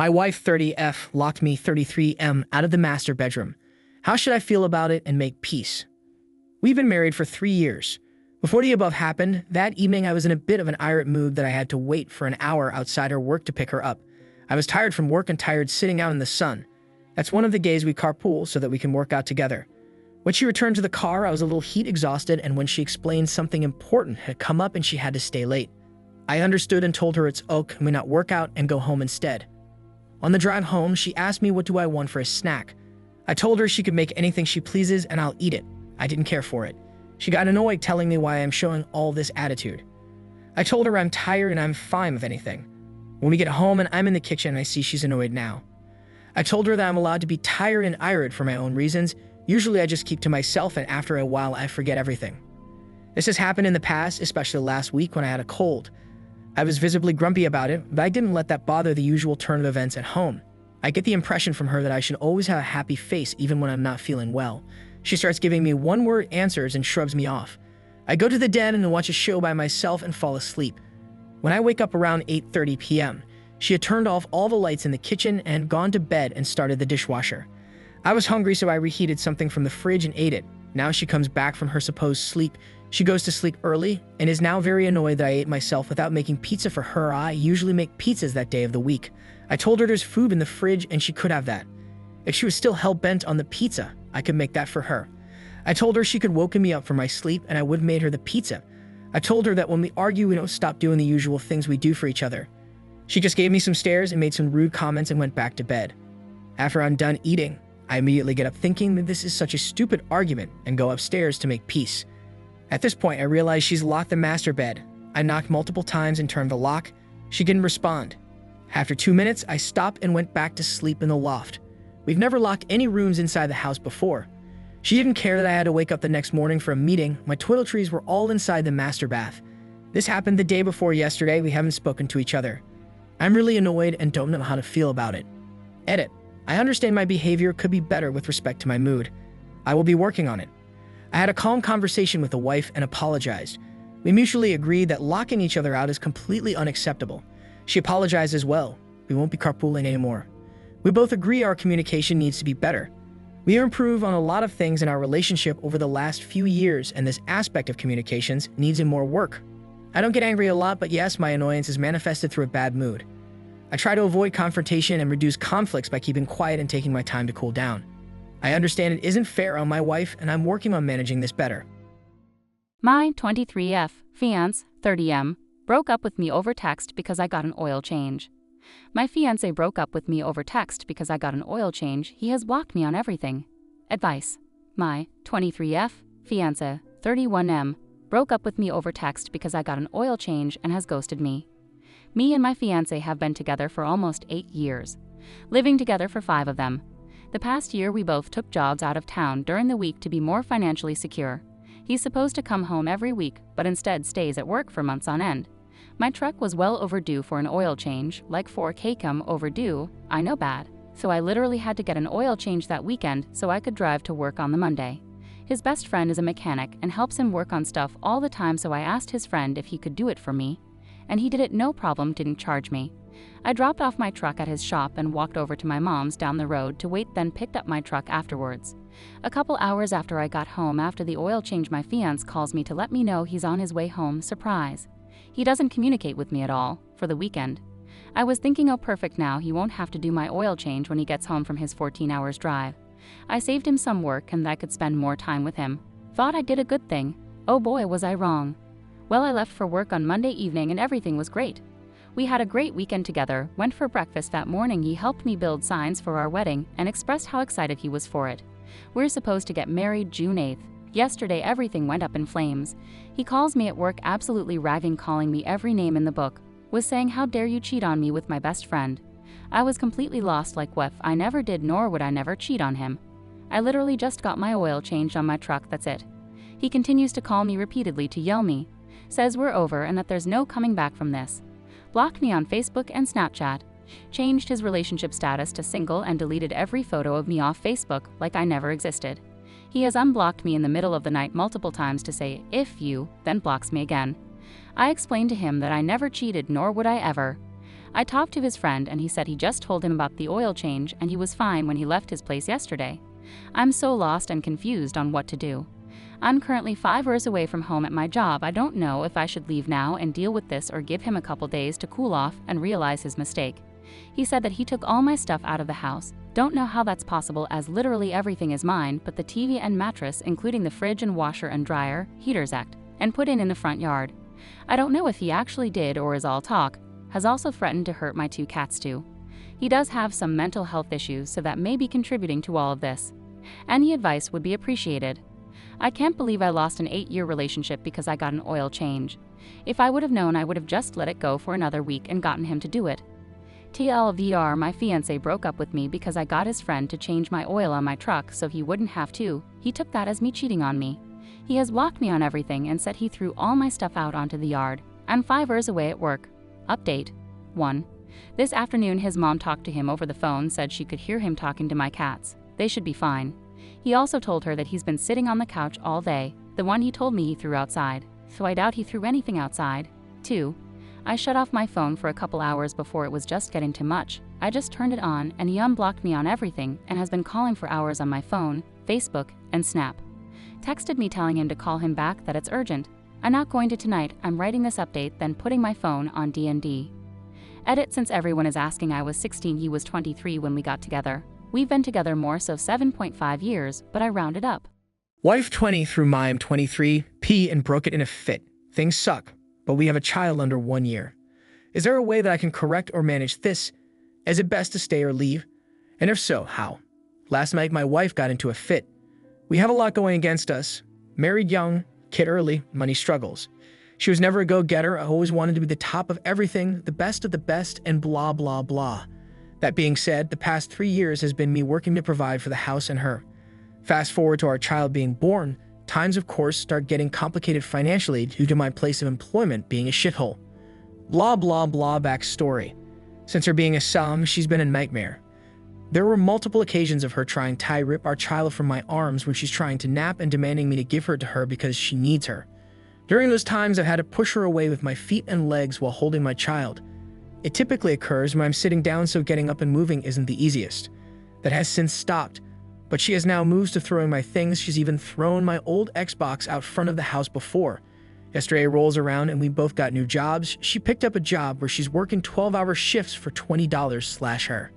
My wife 30F locked me 33M out of the master bedroom. How should I feel about it and make peace? We've been married for 3 years. Before the above happened, that evening I was in a bit of an irate mood that I had to wait for an hour outside her work to pick her up. I was tired from work and tired sitting out in the sun. That's one of the days we carpool so that we can work out together. When she returned to the car, I was a little heat exhausted, and when she explained something important had come up and she had to stay late. I understood and told her it's okay, can we not work out and go home instead? On the drive home, she asked me what do I want for a snack. I told her she could make anything she pleases and I'll eat it. I didn't care for it. She got annoyed telling me why I'm showing all this attitude. I told her I'm tired and I'm fine with anything. When we get home and I'm in the kitchen, I see she's annoyed now. I told her that I'm allowed to be tired and irate for my own reasons. Usually I just keep to myself, and after a while I forget everything. This has happened in the past, especially last week when I had a cold. I was visibly grumpy about it, but I didn't let that bother the usual turn of events at home. I get the impression from her that I should always have a happy face even when I'm not feeling well. She starts giving me one-word answers and shrugs me off. I go to the den and watch a show by myself and fall asleep. When I wake up around 8:30 p.m., she had turned off all the lights in the kitchen and gone to bed and started the dishwasher. I was hungry, so I reheated something from the fridge and ate it. Now she comes back from her supposed sleep. She goes to sleep early and is now very annoyed that I ate myself without making pizza for her. I usually make pizzas that day of the week. I told her there's food in the fridge and she could have that. If she was still hell-bent on the pizza, I could make that for her. I told her she could woken me up from my sleep and I would have made her the pizza. I told her that when we argue, we don't stop doing the usual things we do for each other. She just gave me some stares and made some rude comments and went back to bed. After I'm done eating, I immediately get up thinking that this is such a stupid argument and go upstairs to make peace. At this point, I realize she's locked the master bed. I knocked multiple times and turned the lock. She didn't respond. After 2 minutes, I stopped and went back to sleep in the loft. We've never locked any rooms inside the house before. She didn't care that I had to wake up the next morning for a meeting. My toiletries were all inside the master bath. This happened the day before yesterday. We haven't spoken to each other. I'm really annoyed and don't know how to feel about it. Edit. I understand my behavior could be better with respect to my mood. I will be working on it. I had a calm conversation with the wife and apologized. We mutually agreed that locking each other out is completely unacceptable. She apologized as well. We won't be carpooling anymore. We both agree our communication needs to be better. We have improved on a lot of things in our relationship over the last few years, and this aspect of communications needs more work. I don't get angry a lot, but yes, my annoyance is manifested through a bad mood. I try to avoid confrontation and reduce conflicts by keeping quiet and taking my time to cool down. I understand it isn't fair on my wife, and I'm working on managing this better. My 23F fiance, 30M, broke up with me over text because I got an oil change. My fiancé broke up with me over text because I got an oil change. He has blocked me on everything. Advice. My 23F fiancé, 31M, broke up with me over text because I got an oil change and has ghosted me. Me and my fiancé have been together for almost 8 years, living together for 5 of them. The past year, we both took jobs out of town during the week to be more financially secure. He's supposed to come home every week, but instead stays at work for months on end. My truck was well overdue for an oil change, like 4K overdue, I know bad. So I literally had to get an oil change that weekend so I could drive to work on the Monday. His best friend is a mechanic and helps him work on stuff all the time, so I asked his friend if he could do it for me, and he did it no problem, didn't charge me. I dropped off my truck at his shop and walked over to my mom's down the road to wait, then picked up my truck afterwards. A couple hours after I got home after the oil change, my fiancé calls me to let me know he's on his way home, surprise. He doesn't communicate with me at all, for the weekend. I was thinking, oh perfect, now he won't have to do my oil change when he gets home from his 14 hours drive. I saved him some work and I could spend more time with him. Thought I did a good thing. Oh boy, was I wrong. Well, I left for work on Monday evening and everything was great. We had a great weekend together, went for breakfast that morning. He helped me build signs for our wedding and expressed how excited he was for it. We're supposed to get married June 8th. Yesterday, everything went up in flames. He calls me at work absolutely raving, calling me every name in the book, was saying, how dare you cheat on me with my best friend. I was completely lost, like what? I never did, nor would I never cheat on him. I literally just got my oil changed on my truck, that's it. He continues to call me repeatedly to yell me, says we're over and that there's no coming back from this. Blocked me on Facebook and Snapchat, changed his relationship status to single and deleted every photo of me off Facebook like I never existed. He has unblocked me in the middle of the night multiple times to say, if you, then blocks me again. I explained to him that I never cheated, nor would I ever. I talked to his friend and he said he just told him about the oil change and he was fine when he left his place yesterday. I'm so lost and confused on what to do. I'm currently 5 hours away from home at my job. I don't know if I should leave now and deal with this or give him a couple days to cool off and realize his mistake. He said that he took all my stuff out of the house. Don't know how that's possible as literally everything is mine but the TV and mattress, including the fridge and washer and dryer, heaters act, and put in the front yard. I don't know if he actually did or is all talk. Has also threatened to hurt my 2 cats too. He does have some mental health issues, so that may be contributing to all of this. Any advice would be appreciated. I can't believe I lost an 8-year relationship because I got an oil change. If I would have known, I would have just let it go for another week and gotten him to do it. TLVR, my fiancé broke up with me because I got his friend to change my oil on my truck so he wouldn't have to. He took that as me cheating on me. He has blocked me on everything and said he threw all my stuff out onto the yard. I'm 5 hours away at work. Update 1. This afternoon his mom talked to him over the phone, said she could hear him talking to my cats. They should be fine. He also told her that he's been sitting on the couch all day, the one he told me he threw outside, so I doubt he threw anything outside. 2. I shut off my phone for a couple hours before it was just getting too much. I just turned it on and he unblocked me on everything and has been calling for hours on my phone, Facebook, and Snap. Texted me telling him to call him back, that it's urgent. I'm not going to tonight. I'm writing this update, then putting my phone on D&D. Edit, since everyone is asking, I was 16, he was 23 when we got together. We've been together more so 7.5 years, but I rounded up. Wife 20 threw mime 23, pee and broke it in a fit. Things suck, but we have a child under 1 year. Is there a way that I can correct or manage this? Is it best to stay or leave? And if so, how? Last night my wife got into a fit. We have a lot going against us. Married young, kid early, money struggles. She was never a go-getter, always wanted to be the top of everything, the best of the best, and blah, blah, blah. That being said, the past 3 years has been me working to provide for the house and her. Fast forward to our child being born, times of course start getting complicated financially due to my place of employment being a shithole. Blah, blah, blah backstory. Since her being a Psalm, she's been a nightmare. There were multiple occasions of her trying to rip our child from my arms when she's trying to nap and demanding me to give her to her because she needs her. During those times, I've had to push her away with my feet and legs while holding my child. It typically occurs when I'm sitting down, so getting up and moving isn't the easiest. That has since stopped, but she has now moved to throwing my things. She's even thrown my old Xbox out front of the house before. Yesterday rolls around and we both got new jobs. She picked up a job where she's working 12-hour shifts for $20/her.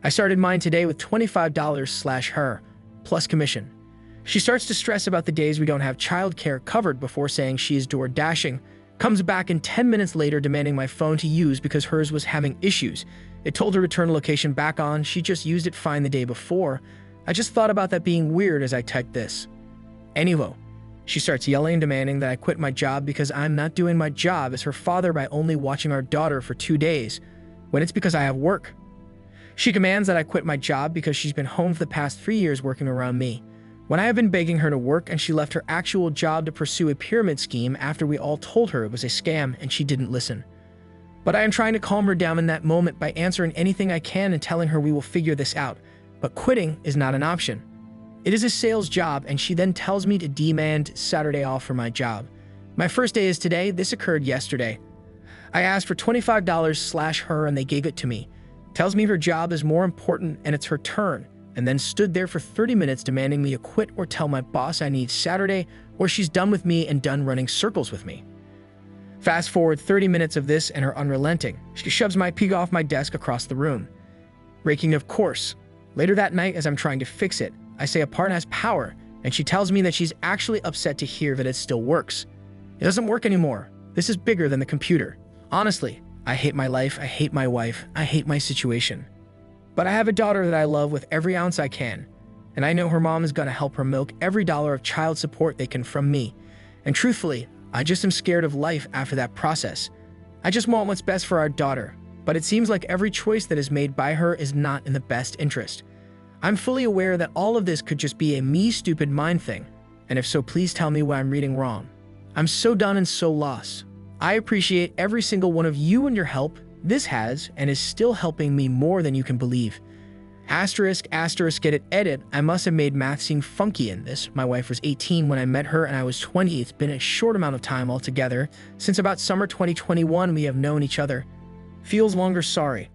I started mine today with $25/her, plus commission. She starts to stress about the days we don't have childcare covered before saying she is door dashing, comes back in 10 minutes later demanding my phone to use because hers was having issues. It told her to turn location back on, she just used it fine the day before. I just thought about that being weird as I typed this. Anyway, she starts yelling and demanding that I quit my job because I'm not doing my job as her father by only watching our daughter for 2 days, when it's because I have work. She commands that I quit my job because she's been home for the past 3 years working around me, when I have been begging her to work, and she left her actual job to pursue a pyramid scheme after we all told her it was a scam and she didn't listen. But I am trying to calm her down in that moment by answering anything I can and telling her we will figure this out, but quitting is not an option. It is a sales job, and she then tells me to demand Saturday off for my job. My first day is today. This occurred yesterday. I asked for $25/her and they gave it to me. Tells me her job is more important and it's her turn, and then stood there for 30 minutes demanding me to quit or tell my boss I need Saturday or she's done with me and done running circles with me. Fast forward 30 minutes of this and her unrelenting. She shoves my pig off my desk across the room. Raking, of course. Later that night, as I'm trying to fix it, I say a part has power, and she tells me that she's actually upset to hear that it still works. It doesn't work anymore. This is bigger than the computer. Honestly, I hate my life, I hate my wife, I hate my situation. But I have a daughter that I love with every ounce I can, and I know her mom is gonna help her milk every dollar of child support they can from me. And truthfully, I just am scared of life after that process. I just want what's best for our daughter, but it seems like every choice that is made by her is not in the best interest. I'm fully aware that all of this could just be a me stupid mind thing, and if so, please tell me what I'm reading wrong. I'm so done and so lost. I appreciate every single one of you and your help. This has and is still helping me more than you can believe. Asterisk, get it, edit. I must have made math seem funky in this. My wife was 18 when I met her and I was 20. It's been a short amount of time altogether. Since about summer 2021, we have known each other. Feels longer sorry.